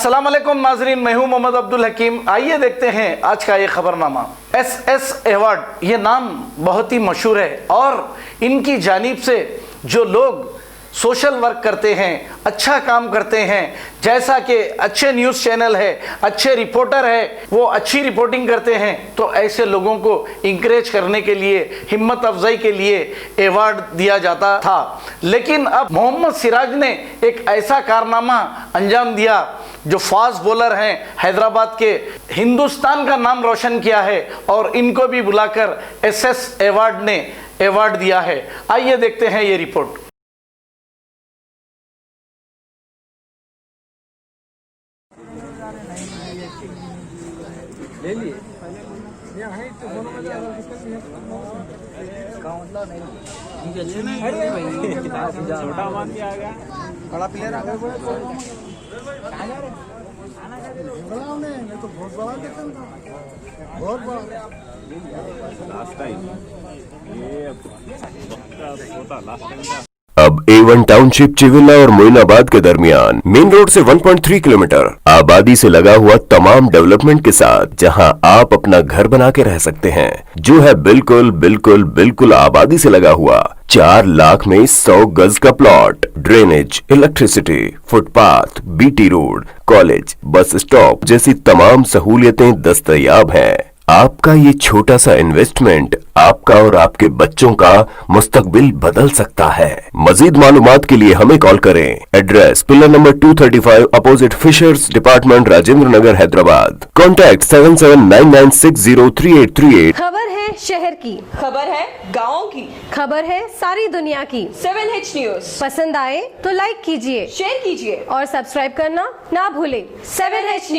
अस्सलाम वालेकुम नाजरीन, मैं हूं मोहम्मद अब्दुल हकीम। आइए देखते हैं आज का ये खबरनामा। SS अवार्ड, ये नाम बहुत ही मशहूर है और इनकी जानिब से जो लोग सोशल वर्क करते हैं, अच्छा काम करते हैं, जैसा कि अच्छे न्यूज़ चैनल है, अच्छे रिपोर्टर है, वो अच्छी रिपोर्टिंग करते हैं, तो ऐसे लोगों को इंकरेज करने के लिए, हिम्मत अफजाई के लिए अवार्ड दिया जाता था। लेकिन अब मोहम्मद सिराज ने एक ऐसा कारनामा अंजाम दिया जो फास्ट बॉलर हैं हैदराबाद के, हिंदुस्तान का नाम रोशन किया है और इनको भी बुलाकर SS अवार्ड ने अवार्ड दिया है। आइए देखते हैं ये रिपोर्ट। ले लिए छोटा मान के आ गया, बड़ा प्लेयर आ गया। तो बहुत बड़ा देखा था, बहुत बड़ा लास्ट टाइम ये होता लास्ट टाइम। अब A1 टाउनशिप चिविला और मोइनाबाद के दरमियान मेन रोड से 1.3 किलोमीटर आबादी से लगा हुआ तमाम डेवलपमेंट के साथ जहां आप अपना घर बना के रह सकते हैं, जो है बिल्कुल बिल्कुल बिल्कुल आबादी से लगा हुआ। 4 लाख में 100 गज का plot, drainage, electricity, footpath, BT road, college, bus stop जैसी तमाम सहूलियतें दस्तयाब हैं। आपका ये छोटा सा इन्वेस्टमेंट आपका और आपके बच्चों का मुस्तकबिल बदल सकता है। मजीद मालूमात के लिए हमें कॉल करें। Address pillar number 235 opposite fisheries department, Rajendra Nagar, Hyderabad. Contact 7799603838। खबर है शहर की, खबर है गाँव की, खबर है सारी दुनिया की। 7H न्यूज पसंद आए तो लाइक कीजिए, शेयर कीजिए और सब्सक्राइब करना ना भूलें। 7H news.